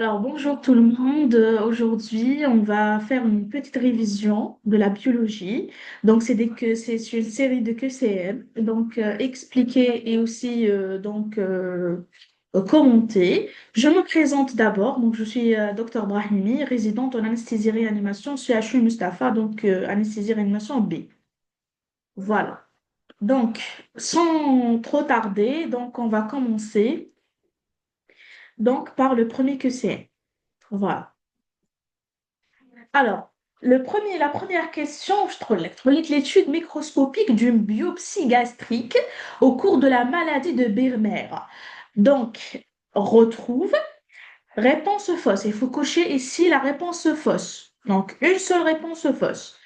Alors, bonjour tout le monde. Aujourd'hui, on va faire une petite révision de la biologie. Donc, c'est une série de QCM. Donc, expliquer et aussi commenter. Je me présente d'abord. Donc, je suis Dr Brahimi, résidente en anesthésie réanimation CHU Mustapha, donc anesthésie réanimation B. Voilà. Donc, sans trop tarder, donc on va commencer donc par le premier QCM. Voilà. Alors, la première question, je trouve l'étude microscopique d'une biopsie gastrique au cours de la maladie de Birmer. Donc, retrouve réponse fausse. Il faut cocher ici la réponse fausse. Donc, une seule réponse fausse.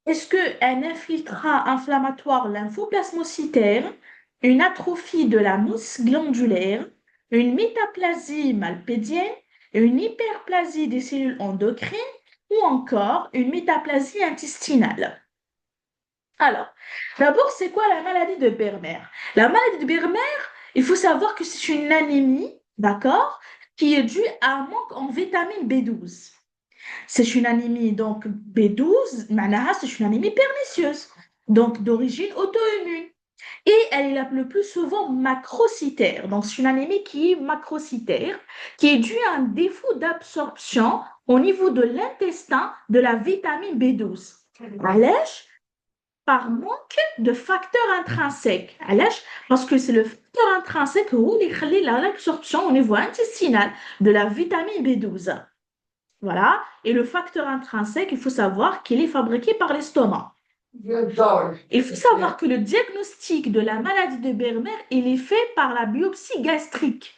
Est-ce qu'un infiltrat inflammatoire lymphoplasmocytaire, une atrophie de la mousse glandulaire, une métaplasie malpédienne, une hyperplasie des cellules endocrines ou encore une métaplasie intestinale? Alors, d'abord, c'est quoi la maladie de Bermer? La maladie de Bermer, il faut savoir que c'est une anémie, d'accord, qui est due à un manque en vitamine B12. C'est une anémie donc B12, معناها c'est une anémie pernicieuse, donc d'origine auto-immune. Et elle est le plus souvent macrocytaire. Donc c'est une anémie qui est macrocytaire, qui est due à un défaut d'absorption au niveau de l'intestin de la vitamine B12. علاش؟ Par manque de facteurs intrinsèques. علاش؟ Parce que c'est le facteur intrinsèque هو اللي يخلي l'absorption au niveau intestinal de la vitamine B12. Voilà. Et le facteur intrinsèque, il faut savoir qu'il est fabriqué par l'estomac. Il faut savoir que le diagnostic de la maladie de Bermer, il est fait par la biopsie gastrique.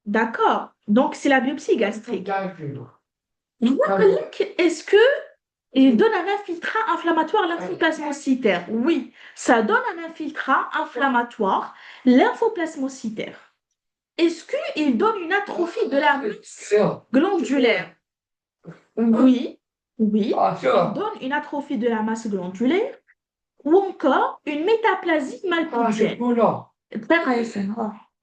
D'accord? Donc, c'est la biopsie gastrique. Est-ce que il donne un infiltrat inflammatoire lymphoplasmocytaire? Oui, ça donne un infiltrat inflammatoire lymphoplasmocytaire. Est-ce qu'il donne une atrophie de la masse glandulaire? Oui, oui, il donne une atrophie de la masse glandulaire ou encore une métaplasie malpédienne.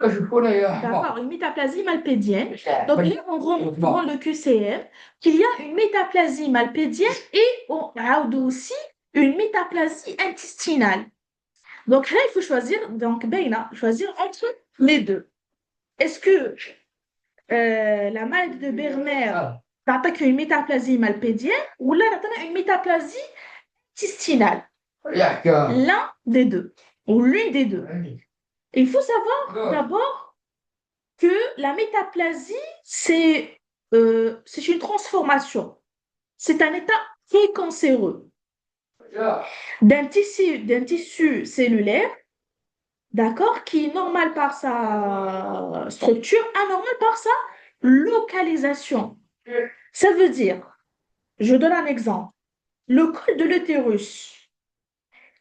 D'accord, une métaplasie malpédienne. Donc là, on rentre dans le QCM qu'il y a une métaplasie malpédienne et on a aussi une métaplasie intestinale. Donc là, il faut choisir, donc choisir entre les deux. Est-ce que la maladie de Berner t'attaque une métaplasie malpédienne ou là, t'attaque une métaplasie intestinale? L'un des deux ou l'une des deux. Il faut savoir d'abord que la métaplasie, c'est une transformation. C'est un état précancéreux d'un tissu cellulaire, d'accord, qui est normal par sa structure, anormal par sa localisation. Ça veut dire, je donne un exemple, le col de l'utérus,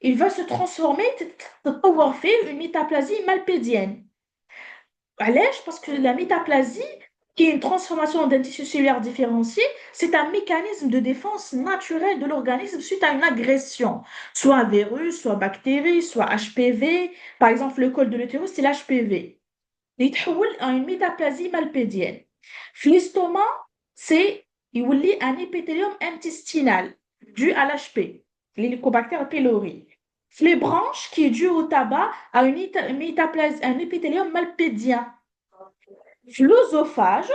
il va se transformer avoir fait une métaplasie malpédienne. Allège parce que la métaplasie, qui est une transformation d'un tissu cellulaire différencié, c'est un mécanisme de défense naturel de l'organisme suite à une agression, soit un virus, soit bactérie, soit HPV. Par exemple, le col de l'utérus, c'est l'HPV. Il يتحول à une métaplasie malpédienne. L'estomac, c'est يولي un épithélium intestinal dû à l'HP, l'Helicobacter pylori. Les branches, qui est dû au tabac, à une métaplasie, un épithélium malpédien. L'œsophage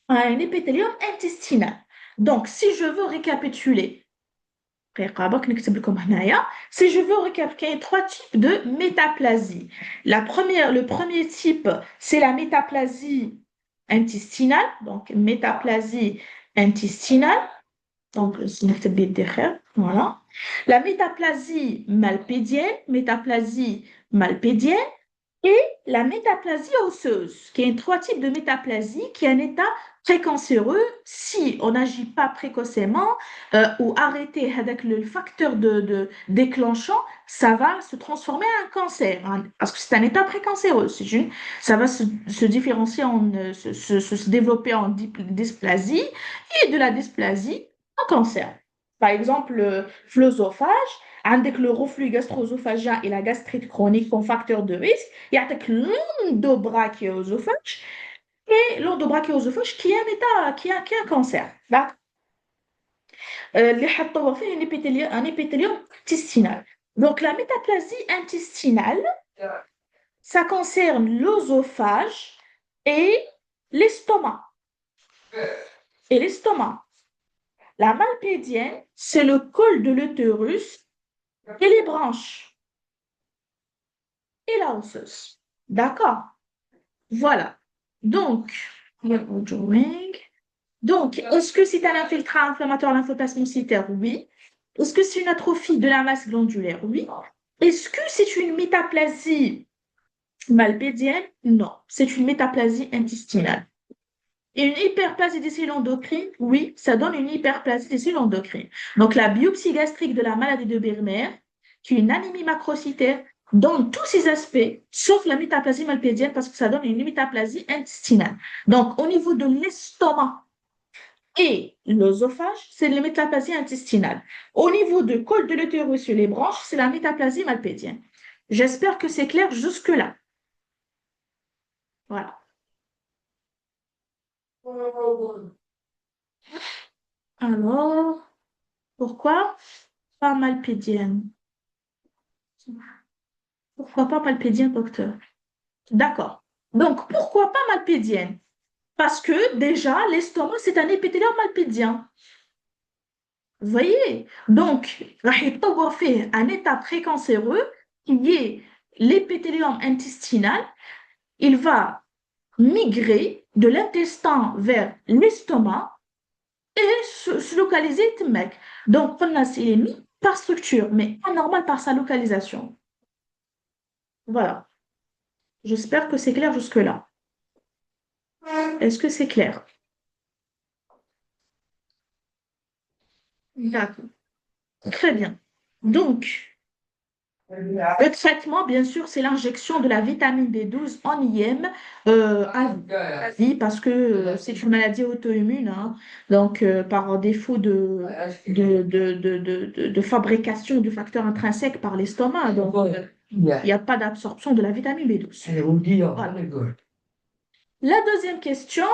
a un épithélium intestinal. Donc, si je veux récapituler, si je veux récapituler, il y a trois types de métaplasie. Le premier type, c'est la métaplasie intestinale. Donc, métaplasie intestinale. Donc, voilà. La métaplasie malpédienne et la métaplasie osseuse, qui est trois types de métaplasie, qui est un état précancéreux si on n'agit pas précocement ou arrêter avec le facteur déclenchant, ça va se transformer en un cancer, hein, parce que c'est un état précancéreux. Ça va se différencier, se développer en dysplasie et de la dysplasie en cancer. Par exemple, l'œsophage, avec le reflux gastro-œsophagien et la gastrite chronique comme facteur de risque, il y a l'endobrachiosophage et l'endobrachiosophage qui est un état, qui est un cancer. D'accord. اللي حطوا فيه un épithélium intestinal. Donc la métaplasie intestinale, ça concerne l'œsophage et l'estomac. Et l'estomac. La malpédienne, c'est le col de l'utérus et les branches et la osseuse. D'accord? Voilà. Donc, est-ce que c'est un infiltrant inflammatoire lymphoplasmocytaire? Oui. Est-ce que c'est une atrophie de la masse glandulaire? Oui. Est-ce que c'est une métaplasie malpédienne? Non. C'est une métaplasie intestinale. Et une hyperplasie des cellules endocrines? Oui, ça donne une hyperplasie des cellules endocrines. Donc, la biopsie gastrique de la maladie de Bérner, qui est une anémie macrocytaire, donne tous ces aspects, sauf la métaplasie malpédienne, parce que ça donne une métaplasie intestinale. Donc, au niveau de l'estomac, et l'œsophage, c'est la métaplasie intestinale. Au niveau de col de l'utérus et les branches, c'est la métaplasie malpédienne. J'espère que c'est clair jusque-là. Voilà. Alors, pourquoi pas malpédienne? Pourquoi pas malpédienne, docteur? D'accord. Donc, pourquoi pas malpédienne? Parce que déjà, l'estomac, c'est un épithélium malpédien. Vous voyez? Donc, راح يتطور فيه un état précancéreux qui est l'épithélium intestinal. Il va migrer de l'intestin vers l'estomac et se localiser تماك. Donc, قلنا il est mis par structure, mais anormal par sa localisation. Voilà. J'espère que c'est clair jusque-là. Est-ce que c'est clair? D'accord. Très bien. Donc, le traitement, bien sûr, c'est l'injection de la vitamine B12 en IM à vie parce que c'est une maladie auto-immune, hein. Donc, par défaut de fabrication du facteur intrinsèque par l'estomac. Donc, il n'y a pas d'absorption de la vitamine B12. Voilà. La deuxième question,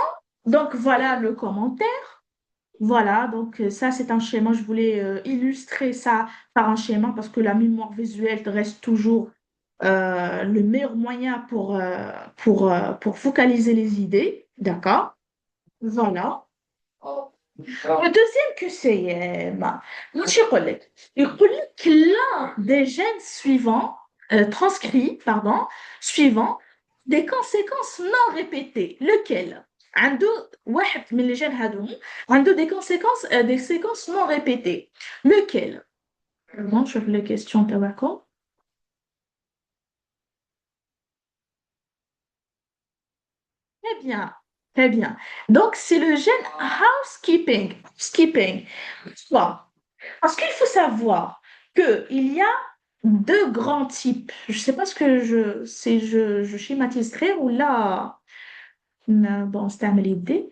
donc voilà le commentaire. Voilà, donc ça c'est un schéma, je voulais illustrer ça par un schéma parce que la mémoire visuelle reste toujours le meilleur moyen pour focaliser les idées, d'accord? Voilà. Le deuxième QCM, ماشي يقول لك l'un des gènes suivants, transcrits, pardon, suivants, des conséquences non répétées. Lequel? عنده واحد من les gènes هذوما عنده des séquences non répétées. Lequel? Bon, je fais les questions تبعكم. Très bien, très bien. Donc, c'est le gène housekeeping. Housekeeping. Pourquoi? Parce qu'il faut savoir qu'il y a deux grands types. Je ne sais pas ce que je schématise très ou là, bon, c'est un l'idée.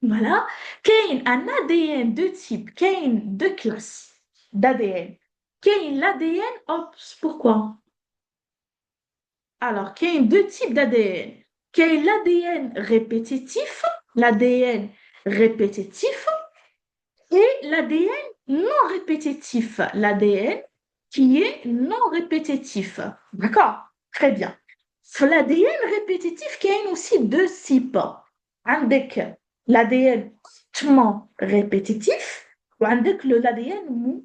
Voilà. Qu'il y a un ADN de type, qu'il y a deux classes d'ADN. Qu'il y a l'ADN, pourquoi? Alors, qu'il y a deux types d'ADN. Qu'il y a l'ADN répétitif et l'ADN non répétitif. L'ADN qui est non répétitif. D'accord? Très bien. Sur l'ADN répétitif, il y a aussi deux types. عندك l'ADN hautement répétitif ou عندك l'ADN non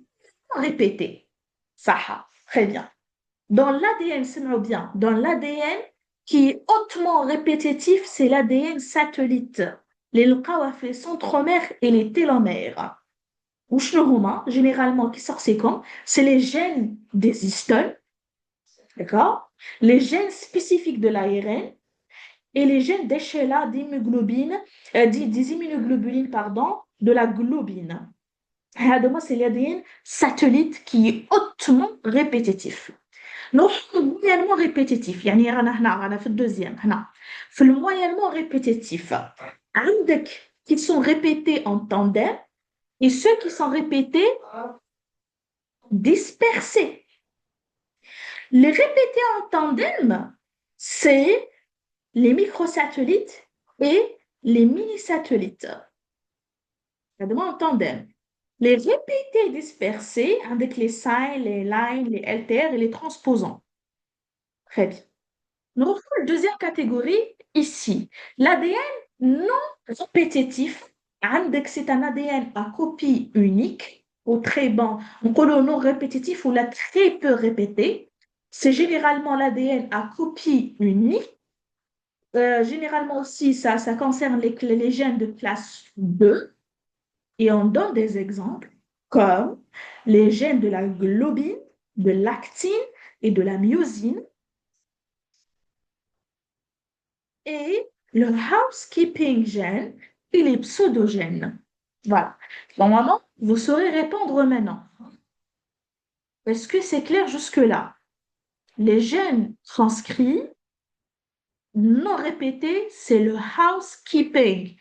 répété. Ça, très bien. Dans l'ADN, c'est bien, dans l'ADN qui est hautement répétitif, c'est l'ADN satellite. Les لقاوها في les centromères et les télomères. وشنو هما généralement qui sortent c'est quand? C'est les gènes des histones, d'accord? Les gènes spécifiques de l'ARN et les gènes d'échéla d'immunoglobine, des immunoglobulines, pardon, de la globine. هذا c'est l'ADN satellite qui est hautement répétitif. نروح moyennement répétitif يعني رانا في الدوزيام هنا في le moyennement répétitif عندك qui sont répétés en tandem et ceux qui sont répétés dispersés. Les répétés en tandem, c'est les microsatellites et les mini-satellites. Ça demande en tandem. Les répétés dispersés avec les signes, les lines, les LTR et les transposants. Très bien. Nous retrouvons la deuxième catégorie ici. L'ADN non répétitif. C'est un ADN à copie unique ou très bon. On connaît le non répétitif ou la très peu répété. C'est généralement l'ADN à copie unique. Généralement aussi, ça concerne les gènes de classe 2. Et on donne des exemples comme les gènes de la globine, de l'actine et de la myosine et le housekeeping gène et les pseudogènes. Voilà. Normalement, vous saurez répondre maintenant. Est-ce que c'est clair jusque-là? Les gènes transcrits non répétés, c'est le housekeeping.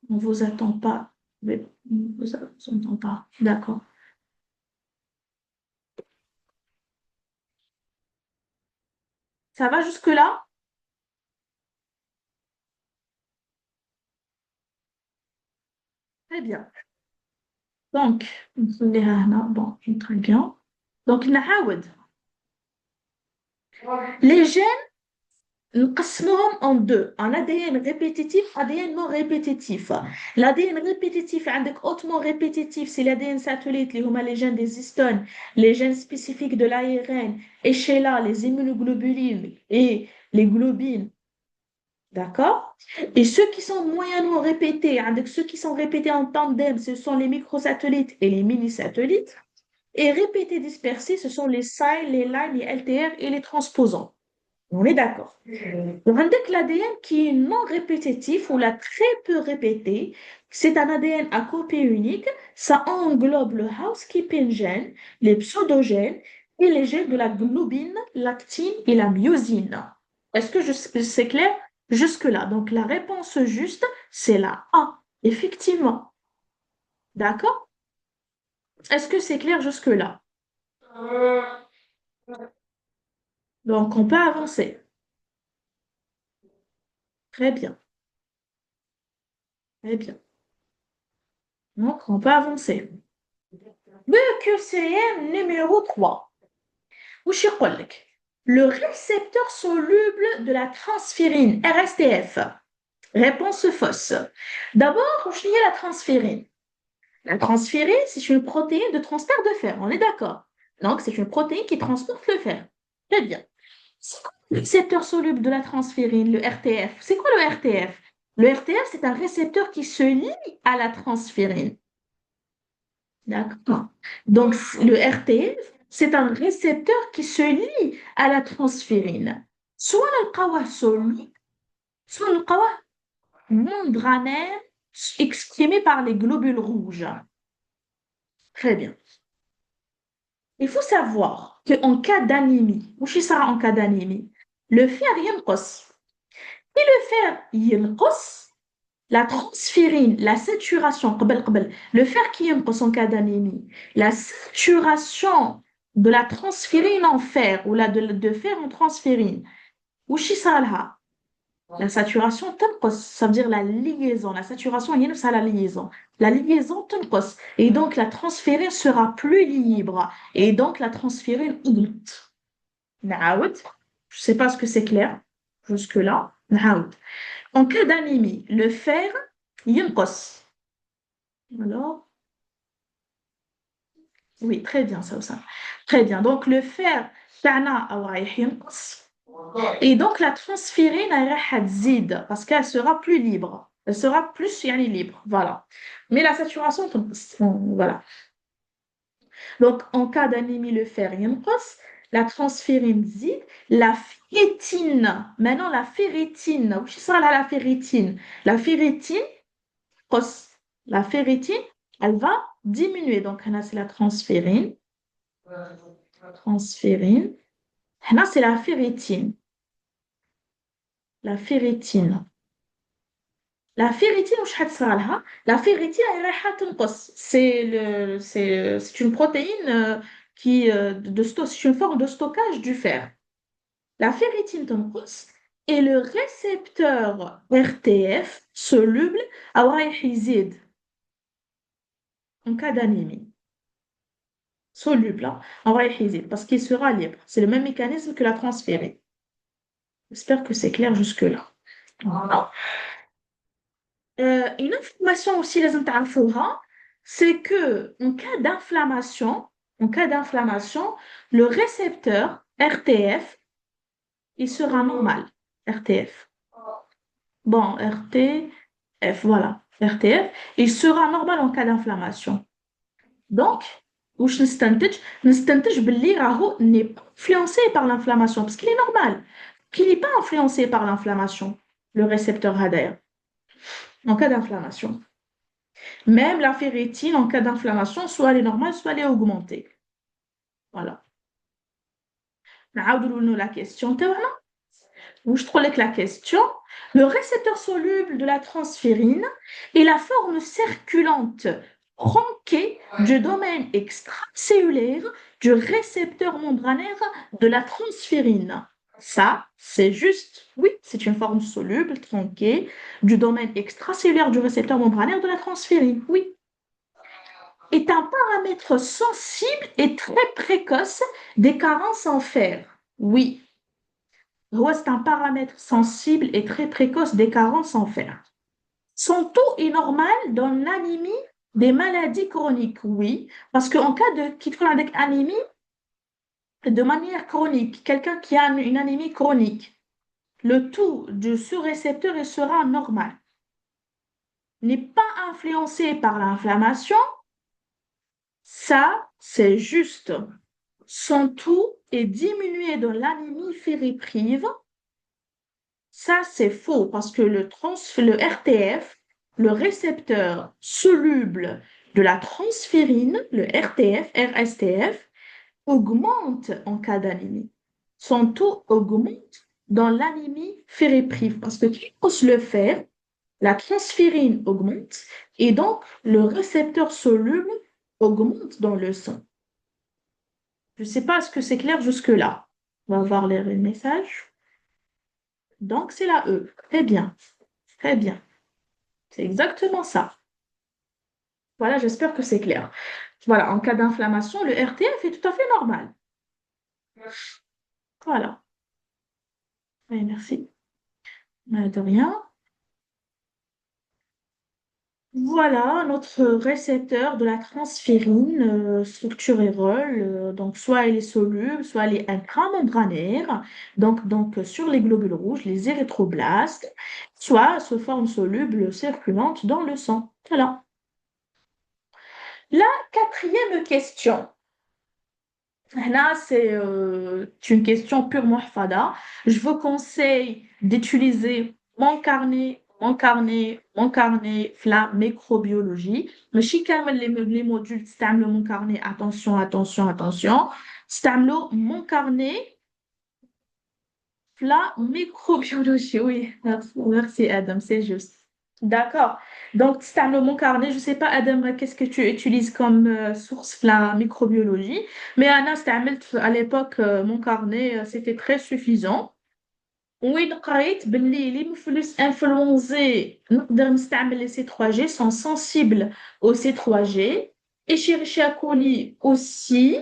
On ne vous attend pas. Mais on ne vous attend pas. D'accord. Ça va jusque-là? Très bien. Donc, bon, très bien. Donc, نعاود. Les gènes, نقسمهم en deux. Un ADN répétitif, ADN non répétitif. L'ADN répétitif, عندك hautement répétitif, c'est l'ADN satellite, les gènes des histones, les gènes spécifiques de l'ARN, et chez là, les immunoglobulines et les globines. D'accord? Et ceux qui sont moyennement répétés, avec ceux qui sont répétés en tandem, ce sont les microsatellites et les mini-satellites. Et répétés dispersés, ce sont les SILE, les LINE, les LTR et les transposants. On est d'accord. Donc, avec l'ADN qui est non répétitif ou la très peu répété, c'est un ADN à copie unique. Ça englobe le housekeeping gène, les pseudogènes et les gènes de la globine, l'actine et la myosine. Est-ce que c'est clair jusque-là? Donc, la réponse juste, c'est la A. Effectivement. D'accord? Est-ce que c'est clair jusque-là? Donc, on peut avancer. Très bien. Très bien. Donc, on peut avancer. BQCM numéro 3. وش يقول لك le récepteur soluble de la transférine RSTF. Réponse fausse. D'abord, je la transférine. La transférine, c'est une protéine de transfert de fer. On est d'accord. Donc, c'est une protéine qui transporte le fer. Très bien. C'est quoi le récepteur soluble de la transférine, le RTF? C'est quoi le RTF? Le RTF, c'est un récepteur qui se lie à la transférine. D'accord. Donc, le RTF, c'est un récepteur qui se lie à la transférine. Soit le solide, soit le membranaire exprimé par les globules rouges. Très bien. Il faut savoir qu'en cas d'anémie, ou chez Sarah en cas d'anémie, le fer ينقص. Et le fer ينقص, la transférine, la saturation, le fer qui est en cas d'anémie, la saturation de la transférine en fer ou de fer en transférine, ou shisalha, la saturation تنقص, ça veut dire la liaison, la saturation est à la liaison. La liaison تنقص et donc la transférine sera plus libre et donc la transférine augmente. نعاود, je ne sais pas ce que c'est clair jusque-là. نعاود. En cas d'anémie, le fer ينقص. Alors, oui, très bien, ça. Très bien. Donc, le fer, تاعنا رايح ينقص. Et donc, la transférine, elle راح تزيد parce qu'elle sera plus libre. Elle sera plus يعني, libre. Voilà. Mais la saturation, تنقص. Voilà. Donc, en cas d'anémie, le fer ينقص. La transférine تزيد. La ferritine. Maintenant, la ferritine. وش صار لها la ferritine? La ferritine, la ferritine, elle va diminuer. Donc, là, c'est la transférine. Transférine. Là, c'est la ferritine. La ferritine. La ferritine, وش حتصير لها? La ferritine, elle رايحة تنقص. C'est une protéine c'est une forme de stockage du fer. La ferritine تنقص Et le récepteur RTF soluble رايح يزيد en cas d'anémie. Soluble, hein, رايح يزيد parce qu'il sera libre. C'est le même mécanisme que la transférée. J'espère que c'est clair jusque-là. Voilà. Une information aussi لازم تعرفوها, c'est que en cas d'inflammation, le récepteur RTF, il sera normal. RTF. Bon, RTF, voilà. RTF, il sera normal en cas d'inflammation. Donc, واش نستنتج باللي راهو n'est pas influencé par l'inflammation parce qu'il est normal qu'il n'est pas influencé par l'inflammation le récepteur HADR en cas d'inflammation. Même la ferritine en cas d'inflammation, soit elle est normale, soit elle est augmentée. Voilà. نعاودوا له la question تاعنا. Ou je trouve que la question, le récepteur soluble de la transférine est la forme circulante tronquée du domaine extracellulaire du récepteur membranaire de la transférine. Ça, c'est juste, oui, c'est une forme soluble tronquée du domaine extracellulaire du récepteur membranaire de la transférine. Oui. Est un paramètre sensible et très précoce des carences en fer. Oui. C'est un paramètre sensible et très précoce des carences en fer. Son taux est normal dans l'anémie des maladies chroniques, oui, parce qu'en cas de qui avec anémie de manière chronique, quelqu'un qui a une anémie chronique, le taux de ce récepteur il sera normal. N'est pas influencé par l'inflammation, ça c'est juste. Son taux est diminué dans l'anémie fériprive. Ça, c'est faux parce que le RTF, le récepteur soluble de la transférine, le RTF, RSTF, augmente en cas d'anémie. Son taux augmente dans l'anémie fériprive parce que qui ose le faire, la transférine augmente et donc le récepteur soluble augmente dans le sang. Je ne sais pas ce que c'est clair jusque-là. On va voir les messages. Donc, c'est la E. Très bien. Très bien. C'est exactement ça. Voilà, j'espère que c'est clair. Voilà, en cas d'inflammation, le RTF est tout à fait normal. Voilà. Oui, merci. De rien. Voilà notre récepteur de la transférine, structure et rôle. Donc, soit elle est soluble, soit elle est intramembranaire. Donc sur les globules rouges, les érythroblastes, soit sous forme soluble circulante dans le sang. Voilà. La quatrième question. Là, c'est une question purement fada. Je vous conseille d'utiliser mon carnet, la microbiologie. Mais si quand même les modules, c'est mon carnet, attention, attention, attention. C'est mon carnet, la microbiologie. Oui, merci, merci Adam, c'est juste. D'accord. Donc, c'est un mon carnet. Je ne sais pas, Adam, qu'est-ce que tu utilises comme source la microbiologie. Mais Anna, à l'époque, mon carnet, c'était très suffisant. وين قريت باللي les مفلوس influencés نقدر نستعمل les C3G sont sensibles au C3G. Escherichia coli aussi.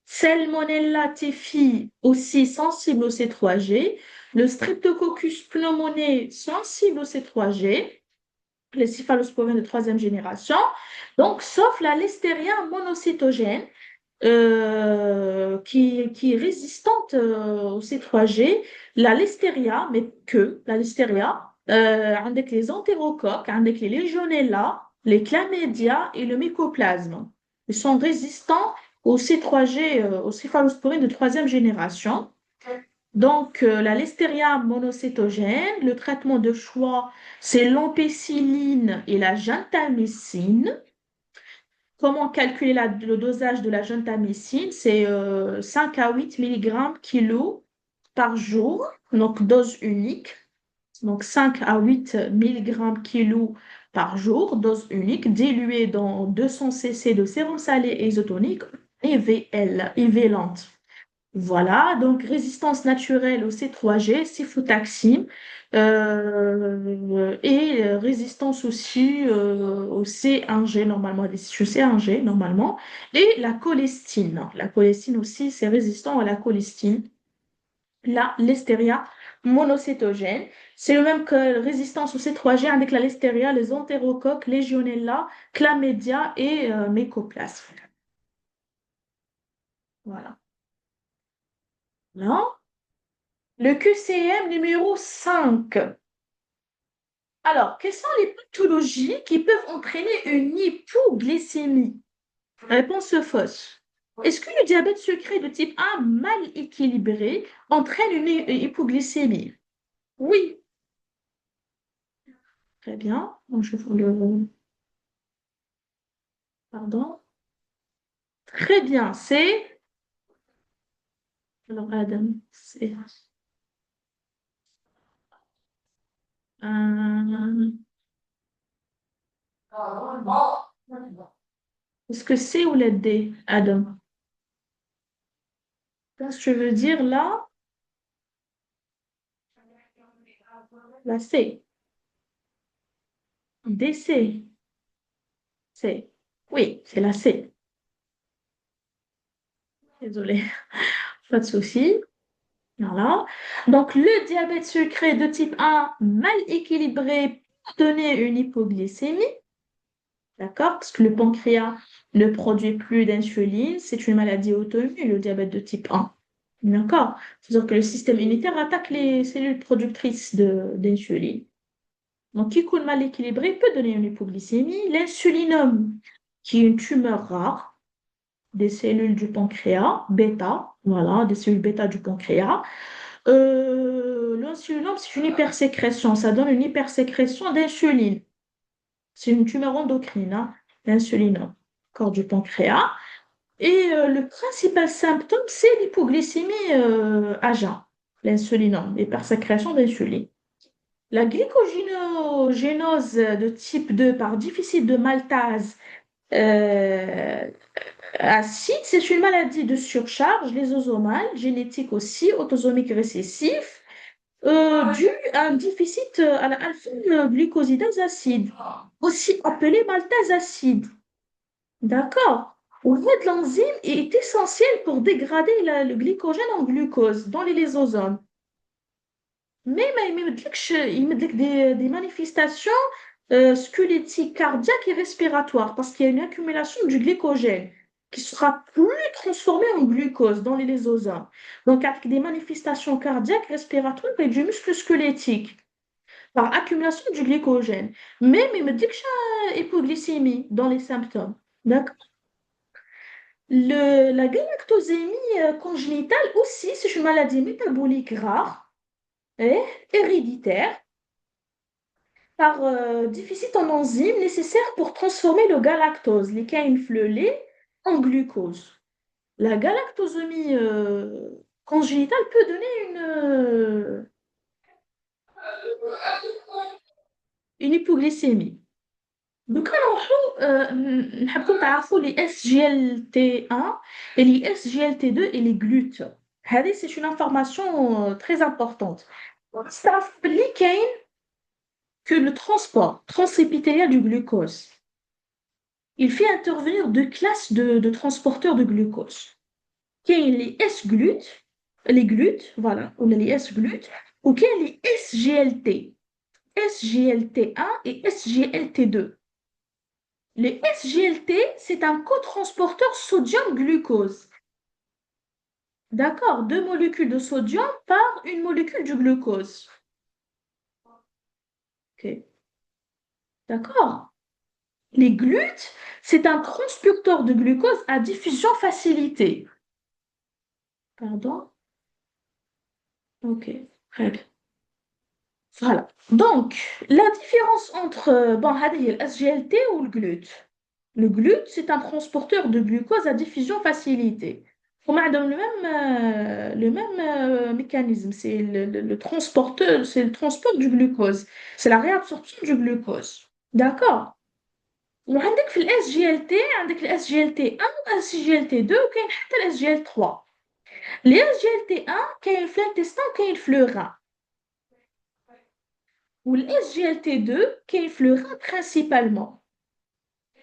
Salmonella typhi aussi sensible au C3G. Le Streptococcus pneumoniae sensible au C3G. Les céphalosporines de troisième génération, donc sauf la Listeria monocytogène qui est résistante au C3G, la Listeria, mais que la Listeria, avec les entérocoques, avec les Legionella, les chlamydia et le mycoplasme. Ils sont résistants au C3G, aux céphalosporines de troisième génération. Donc, la Listeria monocytogène, le traitement de choix, c'est l'ampicilline et la gentamicine. Comment calculer le dosage de la gentamicine? C'est 5 à 8 mg kilo par jour, donc dose unique. Donc 5 à 8 mg kilo par jour, dose unique, diluée dans 200 cc de sérum salé isotonique, IVL, IV lente. Voilà, donc résistance naturelle au C3G, cifotaxime, et résistance aussi au C1G normalement, des C1G normalement, et la cholestine. La cholestine aussi, c'est résistant à la cholestine. La listeria monocétogène, c'est le même que résistance au C3G avec la listeria, les entérocoques, Legionella, chlamydia et mycoplasme. Voilà. Non? Le QCM numéro 5. Alors, quelles sont les pathologies qui peuvent entraîner une hypoglycémie? Réponse fausse. Est-ce que le diabète sucré de type 1 mal équilibré entraîne une hypoglycémie? Oui, très bien. Donc, je vous le... Pardon. Très bien, c'est... Alors, Adam, c'est... euh, Est-ce que c'est ou la D, Adam? Qu'est-ce que je veux dire là? La C. D, C. C. Oui, c'est la C. Désolée, pas de souci. Voilà. Donc, le diabète sucré de type 1 mal équilibré peut donner une hypoglycémie, d'accord? Parce que le pancréas ne produit plus d'insuline. C'est une maladie auto-immune, le diabète de type 1. D'accord? C'est-à-dire que le système immunitaire attaque les cellules productrices d'insuline. Donc, qui coule mal équilibré peut donner une hypoglycémie. L'insulinome, qui est une tumeur rare, des cellules du pancréas, bêta, voilà, des cellules bêta du pancréas. L'insulinome, c'est une hypersécrétion, ça donne une hypersécrétion d'insuline. C'est une tumeur endocrine, hein, l'insulinome, corps du pancréas. Et le principal symptôme, c'est l'hypoglycémie à jeun, l'insulinome, l'hypersécrétion d'insuline. La glycogénose de type 2 par déficit de maltase euh, acide, c'est une maladie de surcharge lysosomale, génétique aussi, autosomique récessif, due à un déficit à la alpha-glucosidase acide, aussi appelé maltase acide. D'accord? En fait, l'enzyme est essentielle pour dégrader le glycogène en glucose dans les lysosomes. Mais il me dit que des manifestations squelettiques, cardiaques et respiratoires, parce qu'il y a une accumulation du glycogène qui sera plus transformé en glucose dans les lysosomes. Donc, avec des manifestations cardiaques, respiratoires et du muscle squelettique, par accumulation du glycogène. Mais il me dit que j'ai hypoglycémie dans les symptômes. D'accord? La galactosémie congénitale aussi, c'est une maladie métabolique rare et héréditaire par déficit en enzymes nécessaires pour transformer le galactose, les caïnes lait, en glucose. La galactosémie congénitale peut donner une hypoglycémie. Donc, نحبكم تعرفوا les SGLT1 et les SGLT2 et les GLUT. هذه c'est une information très importante. تعرف باللي كاين que le transport transépithélial du glucose, il fait intervenir deux classes de transporteurs de glucose. كاين les S-GLUT, les GLUT, voilà, ou les S-GLUT, ou كاين les SGLT, SGLT1 et SGLT2. Les SGLT, c'est un cotransporteur sodium-glucose. D'accord, deux molécules de sodium par une molécule du glucose. Ok, d'accord. Les GLUT, c'est un transporteur de glucose à diffusion facilitée. Pardon? Ok, très bien. Voilà. Donc, la différence entre bon, هذه هي SGLT ou le GLUT. Le GLUT, c'est un transporteur de glucose à diffusion facilitée. On a le même mécanisme, c'est le transporteur, c'est le transport du glucose, c'est la réabsorption du glucose. D'accord. وعندك في الاس جي ال تي عندك الاس جي ال تي 1 والاس جي ال تي 2 وكاين حتى الاس جي ال 3. Les SGLT1 كاين في l'intestin وكاين في le rein. Ou le SGLT2 كاين في le rein principalement.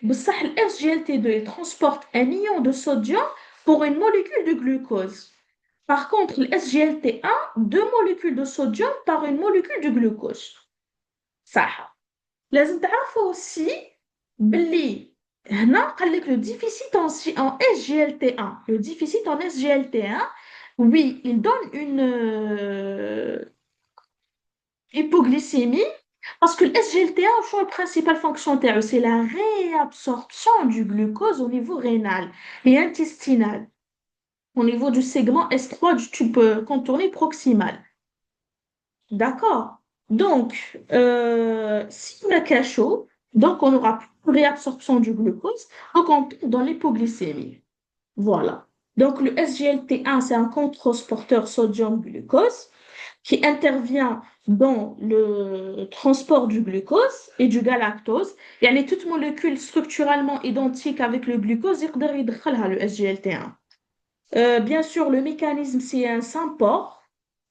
بصح le SGLT2 il transporte un ion de sodium pour une molécule de glucose. Par contre, le SGLT1, deux molécules de sodium par une molécule de glucose. صح. لازم تعرفوا aussi باللي هنا قال لك le déficit en SGLT1. Le déficit en SGLT1, oui, il donne une hypoglycémie parce que le SGLT1 joue la principale fonction تاعو, c'est la réabsorption du glucose au niveau rénal et intestinal, au niveau du segment S3 du tube contourné proximal. D'accord. Donc, si on a cachot, donc on aura plus de réabsorption du glucose, donc on tombe dans l'hypoglycémie. Voilà. Donc, le SGLT1, c'est un contre-transporteur sodium-glucose qui intervient dans le transport du glucose et du galactose. Il y a les toutes molécules structurellement identiques avec le glucose, يقدر يدخلها le SGLT1. Bien sûr, le mécanisme, c'est un sympore,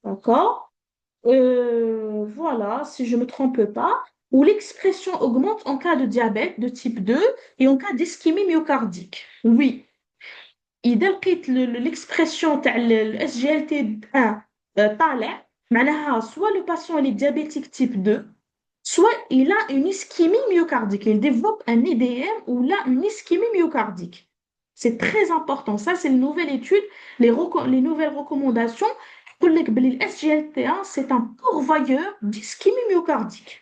d'accord? Voilà, si je ne me trompe pas, où l'expression augmente en cas de diabète de type 2 et en cas d'ischémie myocardique. Oui, إذا لقيت l'expression تاع ال SGLT1 طالع, معناها soit le patient il est diabétique type 2, soit il a une ischémie myocardique, il développe un IDM ou là une ischémie myocardique. C'est très important. Ça, c'est une nouvelle étude, les nouvelles recommandations. Pour les le SGLT1, c'est un pourvoyeur d'ischémie myocardique.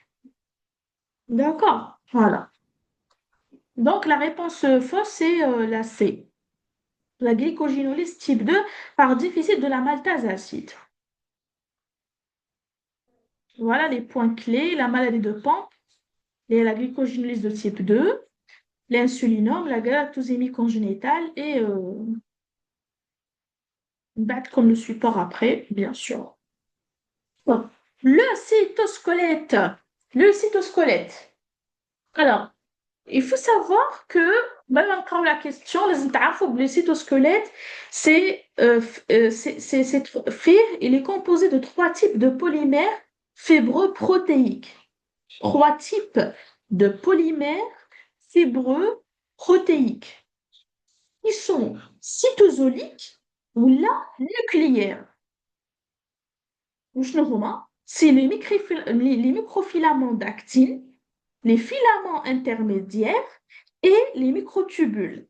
D'accord? Voilà. Donc, la réponse fausse, c'est la C. La glycogénolyse type 2 par déficit de la maltase acide. Voilà les points clés. La maladie de Pompe, la glycogénolyse de type 2, l'insulinome, la galactosémie congénitale et comme le support après, bien sûr. Bon. Le cytosquelette. Le cytosquelette. Alors, il faut savoir que, même encore la question, le cytosquelette, il est composé de trois types de polymères fibreux protéiques. Trois types de polymères fibreux protéiques. Ils sont cytosoliques ou là nucléaires. C'est les microfilaments d'actine, les filaments intermédiaires et les microtubules.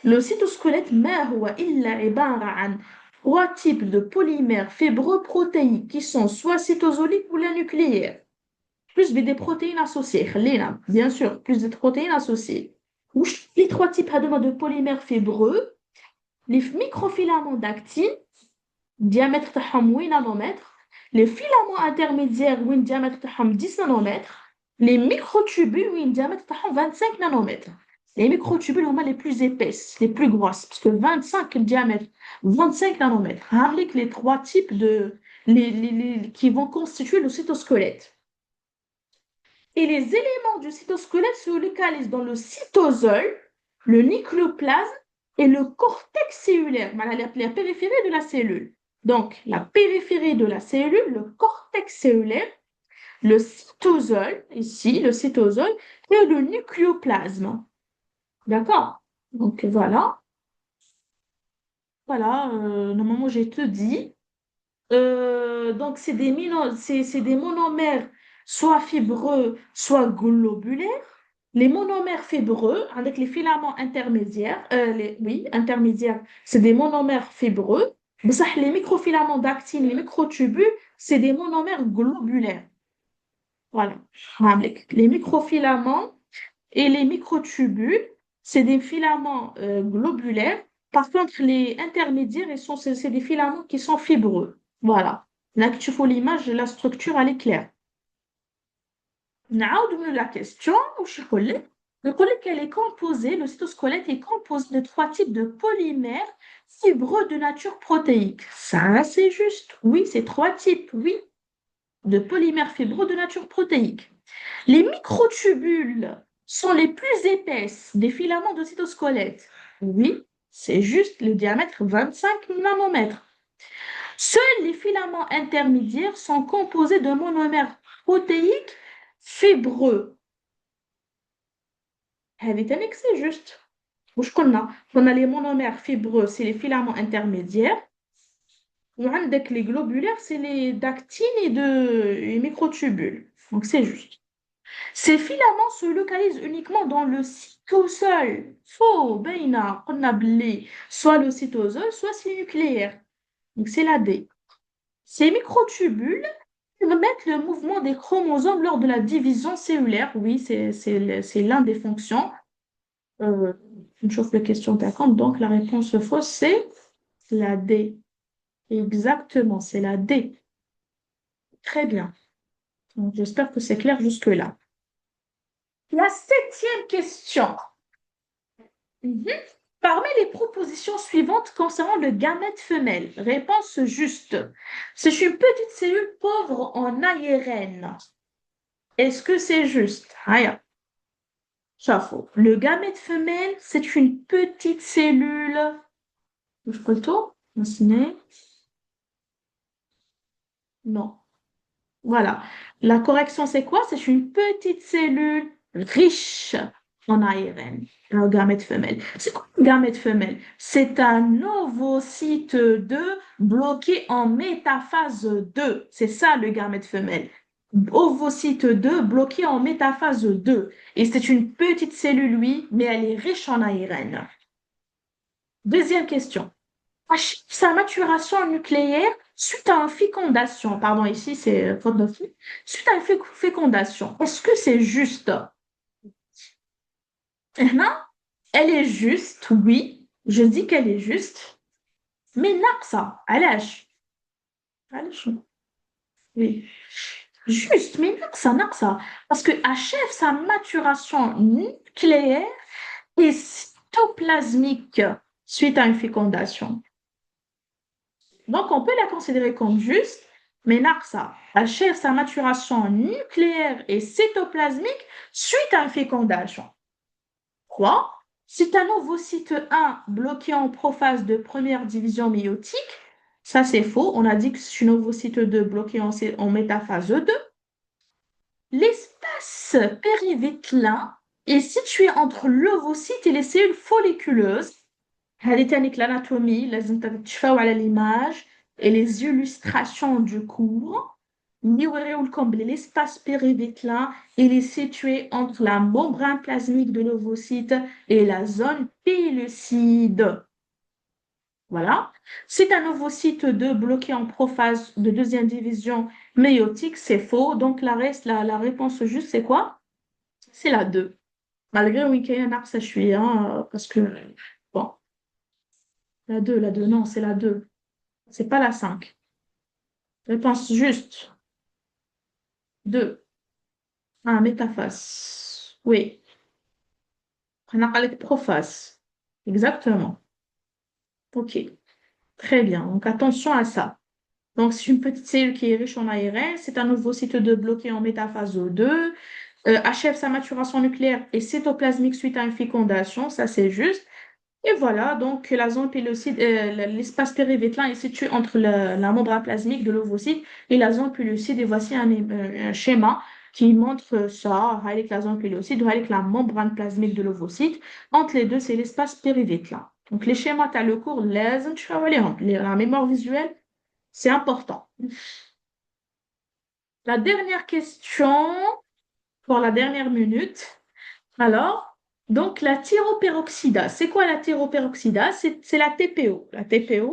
Le cytosquelette ما هو إلا عبارة عن trois types de polymères fibreux protéiques qui sont soit cytosoliques ou la nucléaires. Plus des protéines associées. Bien sûr, plus de protéines associées. Les trois types de polymères fibreux, les microfilaments d'actine, diamètre تاعهم 8 nanomètres, les filaments intermédiaires وين diamètre تاعهم 10 nanomètres, les microtubules وين diamètre تاعهم 25 nanomètres. Les microtubules sont les plus épaisses, les plus grosses, parce que 25 le diamètre, 25 nanomètres. Avec les trois types qui vont constituer le cytosquelette. Et les éléments du cytosquelette se localisent dans le cytosol, le nucléoplasme et le cortex cellulaire, la périphérie de la cellule. Donc, la périphérie de la cellule, le cortex cellulaire, le cytosol, ici, le cytosol, et le nucléoplasme. D'accord? Donc, voilà. Voilà, normalement, j'ai tout dit. Donc, c'est des monomères soit fibreux, soit globulaires. Les monomères fibreux, avec les filaments intermédiaires, intermédiaires, c'est des monomères fibreux. Les microfilaments d'actine, les microtubules, c'est des monomères globulaires. Voilà. Avec les microfilaments et les microtubules, c'est des filaments globulaires. Par contre, les intermédiaires, c'est des filaments qui sont fibreux. Voilà. Là, tu vois l'image, la structure, elle est claire. نعاود la question, le cytosquelette est composé de trois types de polymères fibreux de nature protéique. Ça, c'est juste. Oui, c'est trois types, oui, de polymères fibreux de nature protéique. Les microtubules sont les plus épaisses des filaments de cytosquelette. Oui, C'est juste le diamètre 25 nanomètres. Seuls les filaments intermédiaires sont composés de monomères protéiques fibreux. هذه تانيك c'est juste. واش قلنا les monomères fibreux, c'est les filaments intermédiaires. وعندك les globulaires, c'est les dactines et microtubules. Donc c'est juste. Ces filaments se localisent uniquement dans le cytosol. Faux, بينا قلنا بلي soit le cytosol, soit c'est nucléaire. Donc c'est la D. Ces microtubules permettent le mouvement des chromosomes lors de la division cellulaire. Oui, c'est l'un des fonctions. Je chauffe la question d'attente. Donc la réponse fausse, c'est la D. Exactement, c'est la D. Très bien. Donc, j'espère que c'est clair jusque-là. La septième question. Mhm. Parmi les propositions suivantes concernant le gamète femelle, réponse juste. C'est une petite cellule pauvre en ARN. Est-ce que c'est juste? Rien. Ça faux. Le gamète femelle, c'est une petite cellule. Je peux le tour? Non. Voilà. La correction, c'est quoi? C'est une petite cellule riche en ARN, un gamète femelle. C'est quoi un gamète femelle? C'est un ovocyte 2 bloqué en métaphase 2. C'est ça le gamète femelle. Ovocyte 2 bloqué en métaphase 2. Et c'est une petite cellule, oui, mais elle est riche en ARN. Deuxième question. Sa maturation nucléaire suite à une fécondation. Pardon, ici c'est faute de fond. Suite à une fécondation. Est-ce que c'est juste? Non, elle est juste, oui. Je dis qu'elle est juste. Mais ناقصة. علاش؟ علاش؟ Oui. Juste, mais ناقصة. Parce que achève sa maturation nucléaire et cytoplasmique suite à une fécondation. Donc, on peut la considérer comme juste, mais NARSA achève sa maturation nucléaire et cytoplasmique suite à une fécondation. Quoi? C'est un ovocyte 1 bloqué en prophase de première division méiotique. Ça, c'est faux. On a dit que c'est un ovocyte 2 bloqué en métaphase 2. L'espace périvételin est situé entre l'ovocyte et les cellules folliculeuses. هذه تانيك l'anatomie لازم تتشفاو على l'image et les illustrations du cours. نوريولكم بلي l'espace périvételin il est situé entre la membrane plasmique de l'ovocyte et la zone pellucide. Voilà. C'est un ovocyte 2 bloqué en prophase de deuxième division méiotique, c'est faux. Donc la réponse juste, c'est quoi? C'est la 2. Malgré Wikaya Naqsa Shui, parce que, bon, la 2, non, c'est la 2. C'est pas la 5. Réponse juste. 2. Ah, métaphase. Oui. On a parlé de prophase. Exactement. OK. Très bien. Donc, attention à ça. Donc, c'est une petite cellule qui est riche en ARN. C'est un ovocyte 2 bloqué en métaphase O2. Achève sa maturation nucléaire et cytoplasmique suite à une fécondation. Ça, c'est juste. Et voilà, donc la zone pellucide, l'espace périvételin est situé entre la membrane plasmique de l'ovocyte et la zone pellucide. Et voici un schéma qui montre ça, avec la zone pellucide ou avec la membrane plasmique de l'ovocyte. Entre les deux, c'est l'espace périvételin. Donc les schémas, tu as le cours, la mémoire visuelle, c'est important. La dernière question pour la dernière minute. Alors, donc la thyroperoxydase, c'est quoi la thyroperoxydase? C'est la TPO. La TPO,